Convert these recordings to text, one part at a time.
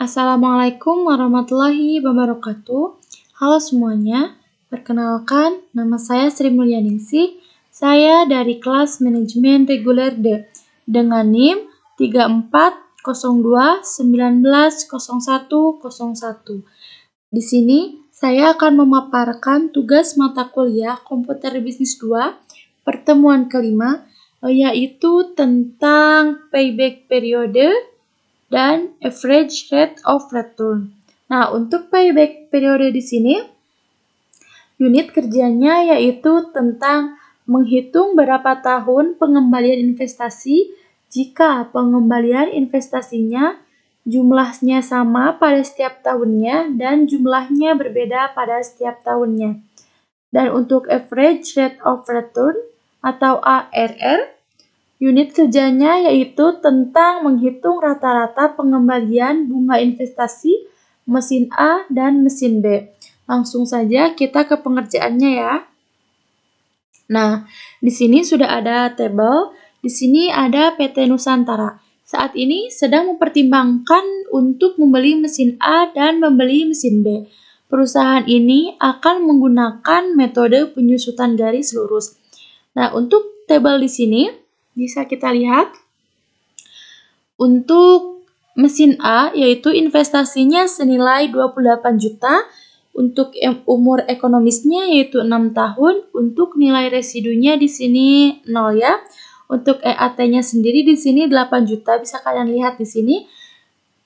Assalamualaikum warahmatullahi wabarakatuh. Halo semuanya, perkenalkan nama saya Sri Mulyaningsih. Saya dari kelas Manajemen Reguler D dengan NIM 3402190101. Di sini saya akan memaparkan tugas mata kuliah Komputer Bisnis 2 pertemuan kelima, yaitu tentang payback periode dan average rate of return. Nah, untuk payback periode di sini, unit kerjanya yaitu tentang menghitung berapa tahun pengembalian investasi jika pengembalian investasinya jumlahnya sama pada setiap tahunnya dan jumlahnya berbeda pada setiap tahunnya. Dan untuk average rate of return atau ARR, unit kerjanya yaitu tentang menghitung rata-rata pengembalian bunga investasi mesin A dan mesin B. Langsung saja kita ke pengerjaannya ya. Nah, di sini sudah ada tabel. Di sini ada PT Nusantara. Saat ini sedang mempertimbangkan untuk membeli mesin A dan membeli mesin B. Perusahaan ini akan menggunakan metode penyusutan garis lurus. Nah, untuk tabel di sini bisa kita lihat untuk mesin A yaitu investasinya senilai 28 juta, untuk umur ekonomisnya yaitu 6 tahun, untuk nilai residunya di sini 0 ya. Untuk EAT-nya sendiri di sini 8 juta, bisa kalian lihat di sini.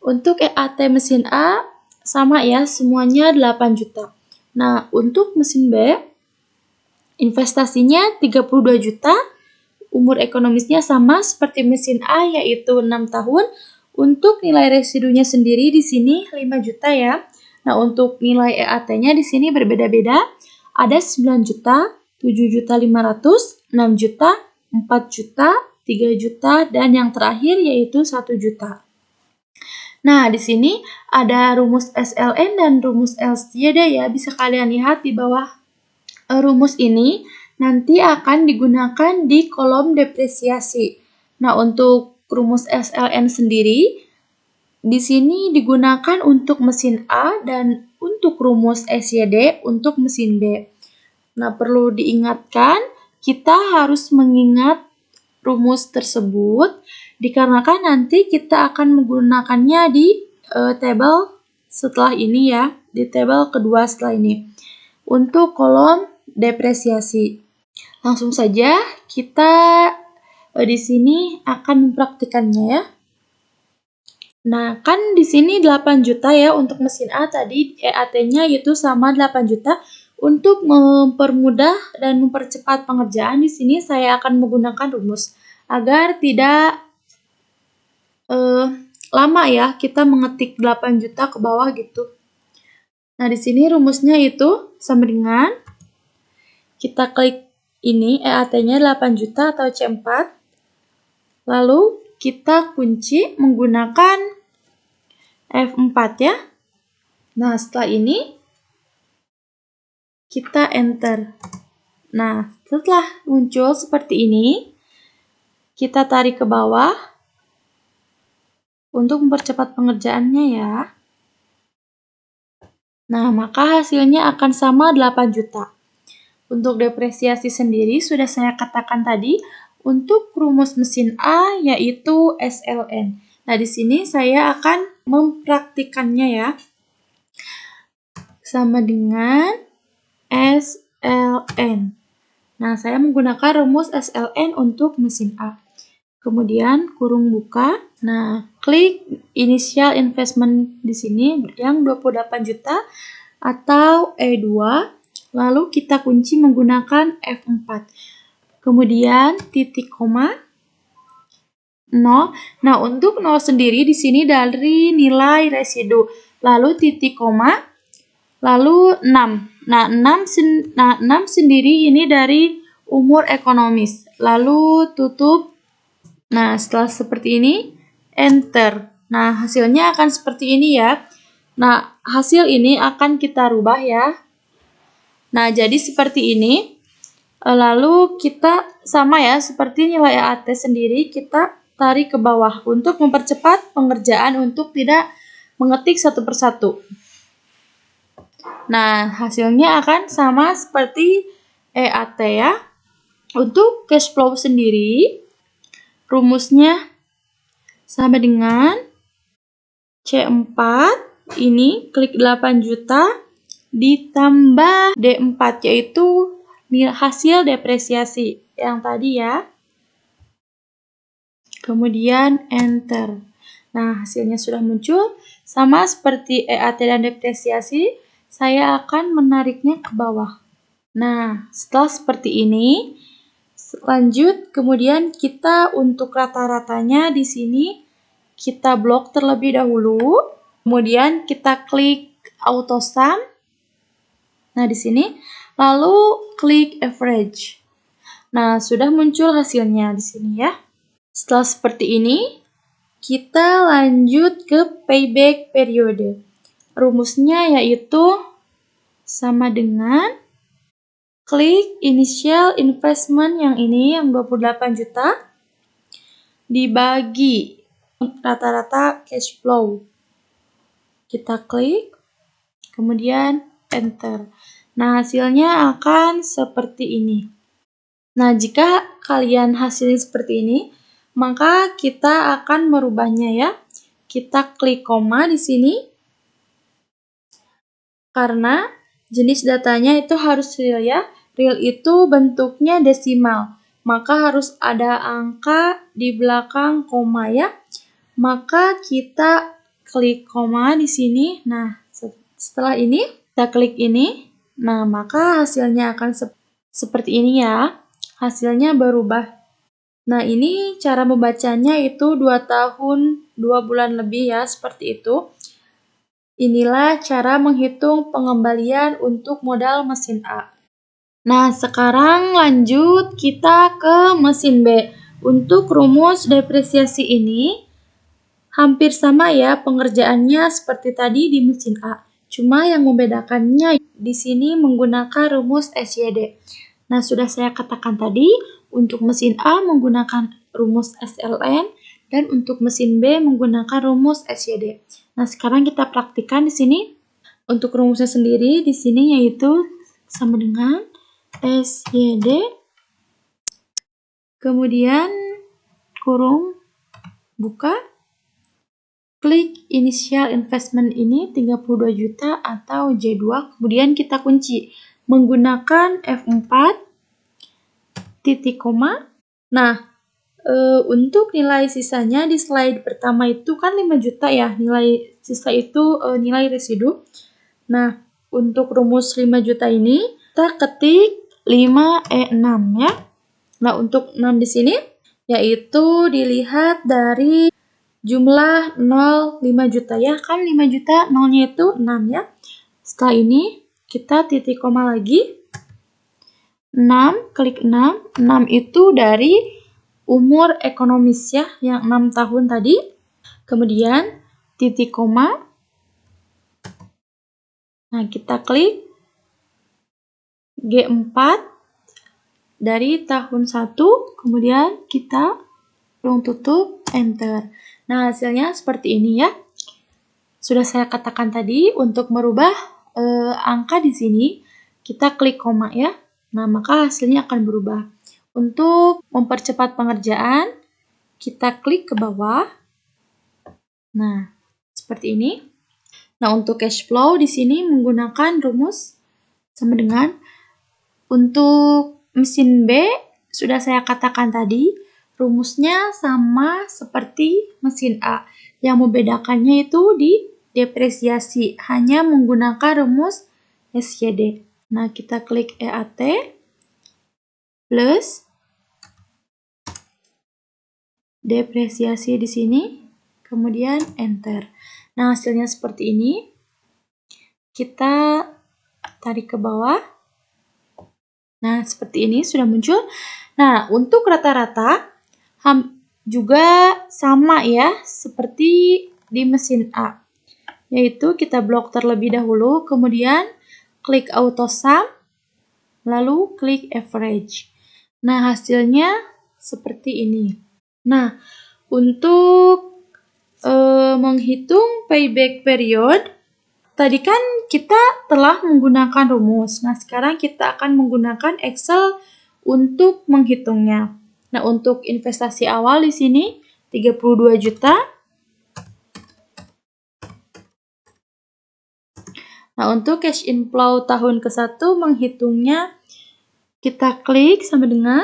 Untuk EAT mesin A sama ya, semuanya 8 juta. Nah, untuk mesin B investasinya 32 juta. Umur ekonomisnya sama seperti mesin A yaitu 6 tahun. Untuk nilai residunya sendiri di sini 5 juta ya. Nah, untuk nilai EAT-nya di sini berbeda-beda. Ada 9 juta, 7 juta 500, 6 juta, 4 juta, 3 juta, dan yang terakhir yaitu 1 juta. Nah, di sini ada rumus SLN dan rumus LCD ya. Bisa kalian lihat di bawah rumus ini nanti akan digunakan di kolom depresiasi. Nah, untuk rumus SLN sendiri di sini digunakan untuk mesin A dan untuk rumus SYD untuk mesin B. Nah, perlu diingatkan, kita harus mengingat rumus tersebut dikarenakan nanti kita akan menggunakannya di tabel setelah ini ya, di tabel kedua setelah ini. Untuk kolom depresiasi. Langsung saja kita di sini akan mempraktikannya ya. Nah, kan di sini 8 juta ya untuk mesin A tadi EAT-nya yaitu sama 8 juta. Untuk mempermudah dan mempercepat pengerjaan di sini saya akan menggunakan rumus agar tidak lama ya kita mengetik 8 juta ke bawah gitu. Nah, di sini rumusnya itu sama dengan kita klik ini EAT-nya 8 juta atau C4. Lalu kita kunci menggunakan F4 ya. Nah, setelah ini kita enter. Nah, setelah muncul seperti ini, kita tarik ke bawah untuk mempercepat pengerjaannya ya. Nah, maka hasilnya akan sama 8 juta. Untuk depresiasi sendiri sudah saya katakan tadi, untuk rumus mesin A yaitu SLN. Nah, di sini saya akan mempraktikannya ya. Sama dengan SLN. Nah, saya menggunakan rumus SLN untuk mesin A. Kemudian kurung buka. Nah, klik initial investment di sini yang 28 juta atau E2. Lalu kita kunci menggunakan F4. Kemudian titik koma 0. Nah, untuk 0 sendiri di sini dari nilai residu. Lalu titik koma, lalu 6. Nah, 6 sendiri ini dari umur ekonomis. Lalu tutup. Nah, setelah seperti ini, enter. Nah, hasilnya akan seperti ini ya. Nah, hasil ini akan kita rubah ya. Nah, jadi seperti ini. Lalu kita sama ya, seperti nilai EAT sendiri, kita tarik ke bawah untuk mempercepat pengerjaan untuk tidak mengetik satu persatu. Nah, hasilnya akan sama seperti EAT ya. Untuk cash flow sendiri, rumusnya sama dengan C4, ini klik 8 juta, ditambah D4, yaitu hasil depresiasi yang tadi ya. Kemudian enter. Nah, hasilnya sudah muncul. Sama seperti EAT dan depresiasi, saya akan menariknya ke bawah. Nah, setelah seperti ini, lanjut, kemudian kita untuk rata-ratanya di sini kita blok terlebih dahulu. Kemudian kita klik auto sum. Nah, di sini lalu klik average. Nah, sudah muncul hasilnya di sini ya. Setelah seperti ini, kita lanjut ke payback periode. Rumusnya yaitu sama dengan klik initial investment yang ini, yang 28 juta, dibagi rata-rata cash flow. Kita klik, kemudian enter. Nah, hasilnya akan seperti ini. Nah, jika kalian hasilnya seperti ini, maka kita akan merubahnya ya. Kita klik koma di sini. Karena jenis datanya itu harus real ya. Real itu bentuknya desimal. Maka harus ada angka di belakang koma ya. Maka kita klik koma di sini. Nah, setelah ini kita klik ini. Nah, maka hasilnya akan seperti ini ya. Hasilnya berubah. Nah, ini cara membacanya itu 2 tahun 2 bulan lebih ya, seperti itu. Inilah cara menghitung pengembalian untuk modal mesin A. Nah, sekarang lanjut kita ke mesin B. Untuk rumus depresiasi ini hampir sama ya pengerjaannya seperti tadi di mesin A. Cuma yang membedakannya di sini menggunakan rumus SYD. Nah, sudah saya katakan tadi, untuk mesin A menggunakan rumus SLN, dan untuk mesin B menggunakan rumus SYD. Nah, sekarang kita praktikkan di sini. Untuk rumusnya sendiri di sini yaitu sama dengan SYD, kemudian kurung, buka, klik initial investment ini 32 juta atau J2, kemudian kita kunci menggunakan F4, titik koma. Nah, untuk nilai sisanya di slide pertama itu kan 5 juta ya, nilai sisa itu nilai residu. Nah, untuk rumus 5 juta ini kita ketik 5E6 ya. Nah, untuk 6 di sini yaitu dilihat dari jumlah 0 5 juta ya, kan 5 juta nolnya itu 6 ya. Setelah ini kita titik koma lagi. 6, klik 6. 6 itu dari umur ekonomis ya, yang 6 tahun tadi. Kemudian titik koma. Nah, kita klik G4 dari tahun 1, kemudian kita tutup, enter. Nah, hasilnya seperti ini ya. Sudah saya katakan tadi, untuk merubah angka di sini, kita klik koma ya. Nah, maka hasilnya akan berubah. Untuk mempercepat pengerjaan, kita klik ke bawah. Nah, seperti ini. Nah, untuk cash flow di sini menggunakan rumus sama dengan untuk mesin B, sudah saya katakan tadi, rumusnya sama seperti mesin A. Yang membedakannya itu di depresiasi, hanya menggunakan rumus SYD. Nah, kita klik EAT plus depresiasi di sini, kemudian enter. Nah, hasilnya seperti ini. Kita tarik ke bawah. Nah, seperti ini sudah muncul. Nah, untuk rata-rata juga sama ya, seperti di mesin A. Yaitu kita blok terlebih dahulu, kemudian klik auto sum, lalu klik average. Nah, hasilnya seperti ini. Nah, untuk menghitung payback period, tadi kan kita telah menggunakan rumus. Nah, sekarang kita akan menggunakan Excel untuk menghitungnya. Nah, untuk investasi awal di sini 32 juta. Nah, untuk cash inflow tahun ke-1 menghitungnya, kita klik sama dengan,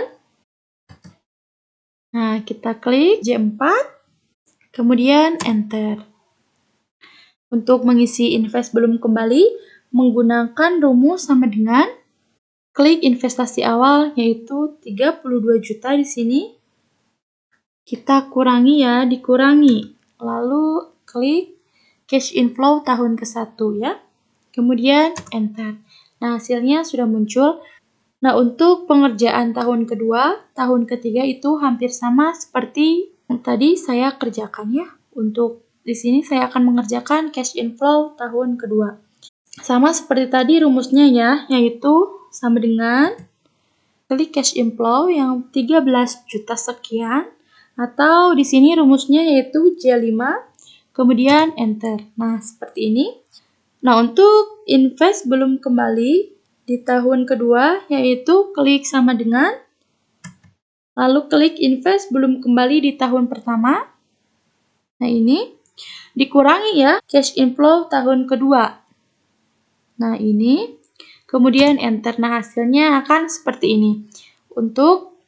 nah, kita klik J4, kemudian enter. Untuk mengisi invest belum kembali, menggunakan rumus sama dengan klik investasi awal, yaitu 32 juta di sini. Kita kurangi ya, dikurangi. Lalu klik cash inflow tahun ke-1 ya. Kemudian enter. Nah, hasilnya sudah muncul. Nah, untuk pengerjaan tahun kedua, tahun ketiga itu hampir sama seperti yang tadi saya kerjakan ya. Untuk di sini saya akan mengerjakan cash inflow tahun kedua. Sama seperti tadi rumusnya ya, yaitu sama dengan klik cash inflow yang 13 juta sekian, atau di sini rumusnya yaitu J5, kemudian enter. Nah, seperti ini. Nah, untuk invest belum kembali di tahun kedua, yaitu klik sama dengan, lalu klik invest belum kembali di tahun pertama. Nah, ini dikurangi ya, cash inflow tahun kedua. Nah, ini. Kemudian enter. Nah, hasilnya akan seperti ini. Untuk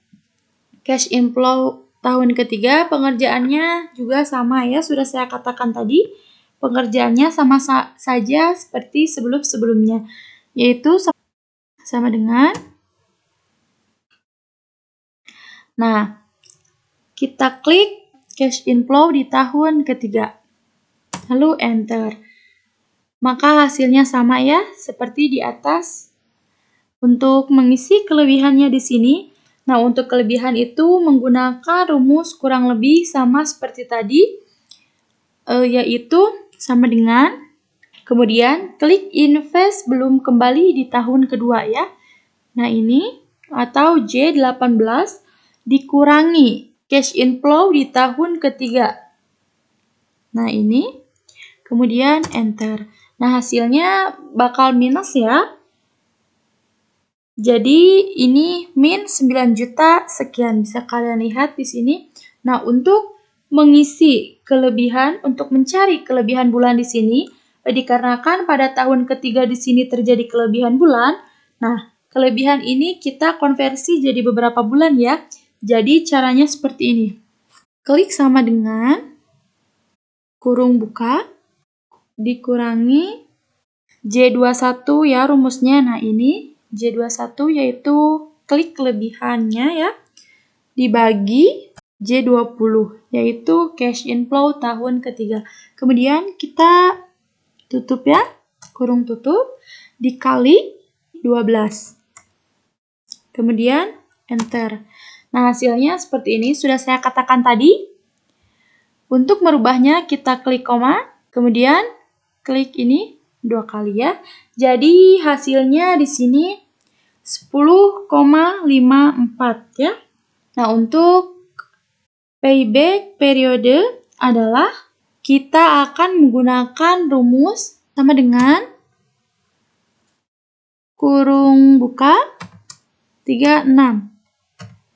cash inflow tahun ketiga, pengerjaannya juga sama ya, sudah saya katakan tadi. Pengerjaannya sama saja seperti sebelum-sebelumnya, yaitu sama dengan, nah, kita klik cash inflow di tahun ketiga, lalu enter. Maka hasilnya sama ya, seperti di atas. Untuk mengisi kelebihannya di sini, nah untuk kelebihan itu menggunakan rumus kurang lebih sama seperti tadi, yaitu sama dengan, kemudian klik invest belum kembali di tahun kedua ya. Nah ini, atau J18 dikurangi cash inflow di tahun ketiga. Nah ini, kemudian enter. Nah hasilnya bakal minus ya. Jadi ini min 9 juta sekian, bisa kalian lihat di sini. Nah, untuk mengisi kelebihan, untuk mencari kelebihan bulan di sini, dikarenakan pada tahun ketiga di sini terjadi kelebihan bulan. Nah, kelebihan ini kita konversi jadi beberapa bulan ya. Jadi caranya seperti ini. Klik sama dengan kurung buka, dikurangi J21 ya rumusnya. Nah, ini J21 yaitu klik kelebihannya ya, dibagi J20 yaitu cash inflow tahun ketiga. Kemudian kita tutup ya, kurung tutup, dikali 12. Kemudian enter. Nah, hasilnya seperti ini, sudah saya katakan tadi. Untuk merubahnya kita klik koma, kemudian klik ini 2 kali ya. Jadi hasilnya di sini 10,54 ya. Nah, untuk payback periode adalah kita akan menggunakan rumus sama dengan kurung buka 36.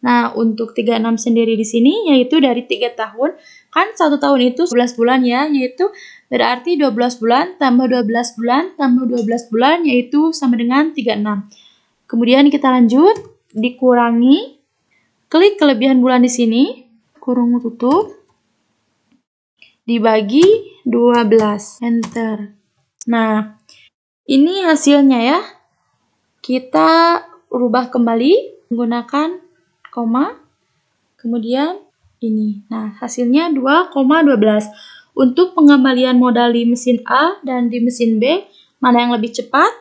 Nah, untuk 36 sendiri di sini yaitu dari 3 tahun. Kan 1 tahun itu 11 bulan ya, yaitu berarti 12 bulan tambah 12 bulan tambah 12 bulan yaitu sama dengan 36. Kemudian kita lanjut, dikurangi, klik kelebihan bulan di sini, kurung tutup, dibagi 12, enter. Nah, ini hasilnya ya. Kita rubah kembali menggunakan koma, kemudian ini. Nah, hasilnya 2,12. Untuk pengembalian modal di mesin A dan di mesin B, mana yang lebih cepat?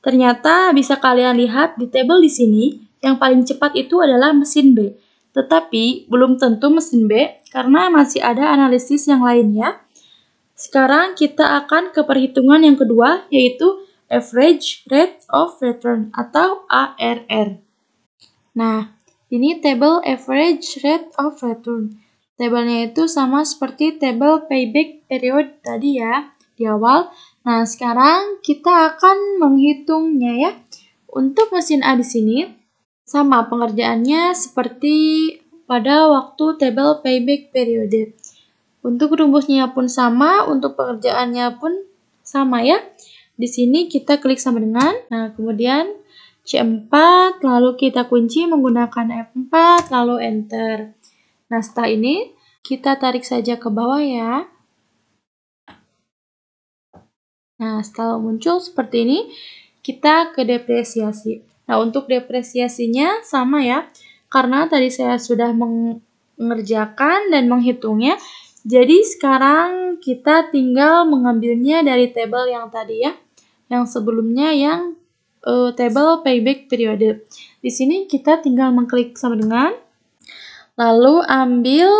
Ternyata bisa kalian lihat di tabel di sini, yang paling cepat itu adalah mesin B. Tetapi belum tentu mesin B, karena masih ada analisis yang lainnya. Sekarang kita akan ke perhitungan yang kedua, yaitu Average Rate of Return atau ARR. Nah, ini tabel Average Rate of Return. tabelnya itu sama seperti tabel payback period tadi ya, di awal. Nah, sekarang kita akan menghitungnya ya. Untuk mesin A di sini, sama pengerjaannya seperti pada waktu tabel payback period. Untuk rumusnya pun sama, untuk pengerjaannya pun sama ya. Di sini kita klik sama dengan, nah kemudian C4, lalu kita kunci menggunakan F4, lalu enter. Nah, setelah ini kita tarik saja ke bawah ya. Nah, setelah muncul seperti ini, kita ke depresiasi. Nah, untuk depresiasinya sama ya, karena tadi saya sudah mengerjakan dan menghitungnya. Jadi sekarang kita tinggal mengambilnya dari tabel yang tadi ya, yang sebelumnya yang tabel payback period. Di sini kita tinggal mengklik sama dengan, lalu ambil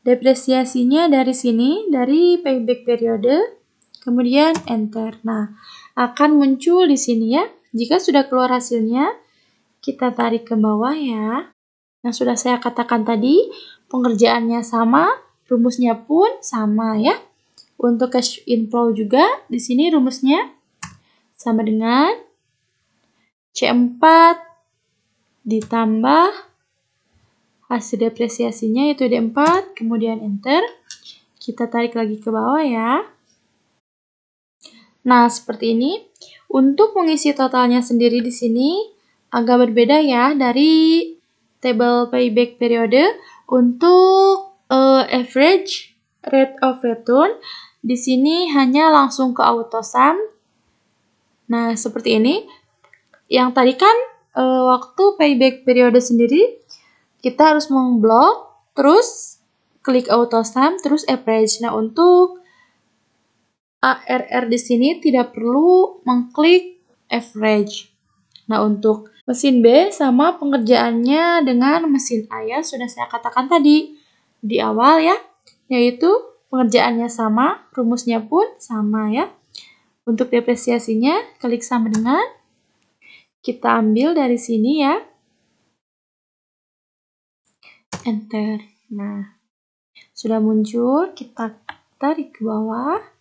depresiasinya dari sini, dari payback period, kemudian enter. Nah, akan muncul di sini ya. Jika sudah keluar hasilnya, kita tarik ke bawah ya. Yang sudah saya katakan tadi, pengerjaannya sama, rumusnya pun sama ya. Untuk cash inflow juga, di sini rumusnya sama dengan C4 ditambah hasil depresiasinya yaitu D4, kemudian enter. Kita tarik lagi ke bawah ya. Nah, seperti ini. Untuk mengisi totalnya sendiri di sini agak berbeda ya dari tabel payback period. Untuk average rate of return di sini hanya langsung ke auto sum. Nah, seperti ini. Yang tadi kan waktu payback period sendiri kita harus memblok, terus klik auto sum, terus average. Nah, untuk ARR di sini tidak perlu mengklik average. Nah, untuk mesin B sama pengerjaannya dengan mesin A ya, sudah saya katakan tadi di awal ya, yaitu pengerjaannya sama, rumusnya pun sama ya. Untuk depresiasinya, klik sama dengan, kita ambil dari sini ya, enter. Nah, sudah muncul, kita tarik ke bawah.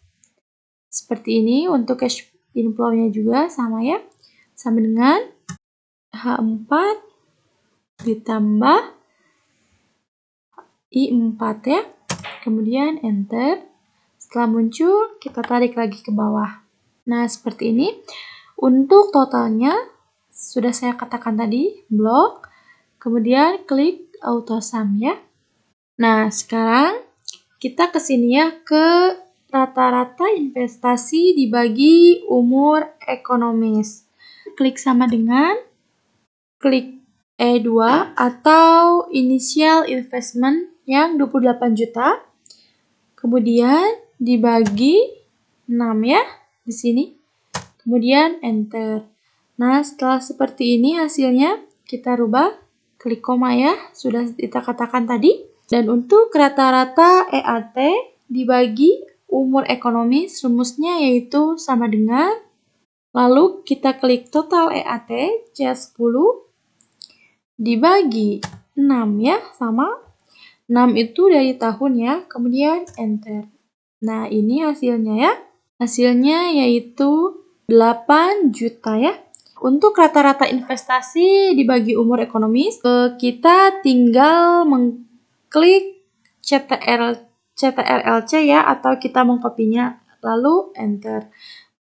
Seperti ini. Untuk cash inflow-nya juga sama ya, sama dengan H4 ditambah I4 ya, kemudian enter. Setelah muncul, kita tarik lagi ke bawah. Nah, seperti ini. Untuk totalnya, sudah saya katakan tadi, blok, kemudian klik auto sum ya. Nah, sekarang kita kesini ya, ke rata-rata investasi dibagi umur ekonomis. Klik sama dengan, klik E2 atau initial investment yang 28 juta. Kemudian dibagi 6 ya di sini. Kemudian enter. Nah, setelah seperti ini hasilnya kita rubah, klik koma ya, sudah kita katakan tadi. Dan untuk rata-rata EAT dibagi umur ekonomis, rumusnya yaitu sama dengan, lalu kita klik total EAT C10 dibagi 6 ya, sama. 6 itu dari tahun ya, kemudian enter. Nah, ini hasilnya ya. Hasilnya yaitu 8 juta ya. Untuk rata-rata investasi dibagi umur ekonomis, kita tinggal mengklik CTRL-C ya, atau kita mengkopinya, lalu enter.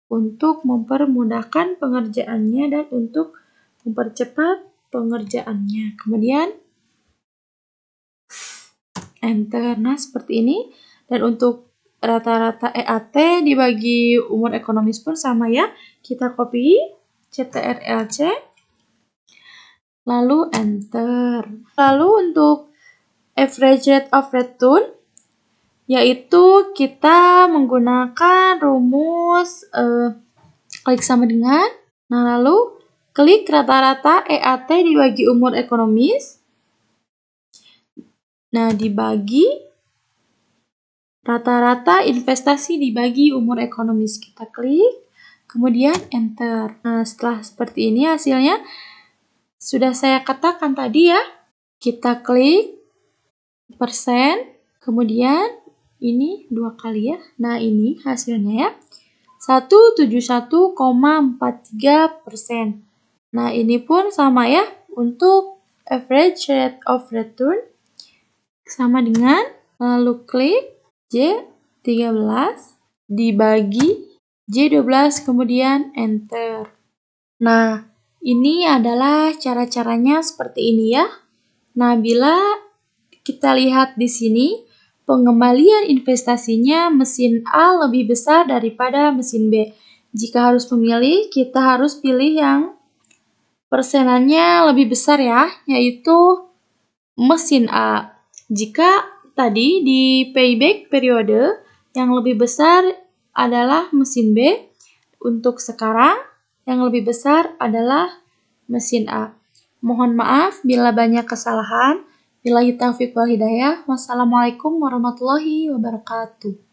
Untuk mempermudahkan pengerjaannya dan untuk mempercepat pengerjaannya. Kemudian enter. Nah, seperti ini. Dan untuk rata-rata EAT dibagi umur ekonomis pun sama ya. Kita copy CTRL-C, lalu enter. Lalu untuk average rate of return, yaitu kita menggunakan rumus klik sama dengan, nah lalu klik rata-rata EAT dibagi umur ekonomis. Nah, dibagi rata-rata investasi dibagi umur ekonomis. Kita klik, kemudian enter. Nah, setelah seperti ini hasilnya sudah saya katakan tadi ya. Kita klik persen, kemudian ini 2 kali ya. Nah, ini hasilnya ya. 171,43%. Nah, ini pun sama ya. Untuk average rate of return sama dengan lalu klik J13 dibagi J12 kemudian enter. Nah, ini adalah cara-caranya seperti ini ya. Nah, bila kita lihat di sini, pengembalian investasinya mesin A lebih besar daripada mesin B. Jika harus memilih, kita harus pilih yang persenannya lebih besar ya, yaitu mesin A. Jika tadi di payback periode yang lebih besar adalah mesin B, untuk sekarang yang lebih besar adalah mesin A. Mohon maaf bila banyak kesalahan. Billahi taufiq wal hidayah. Wassalamualaikum warahmatullahi wabarakatuh.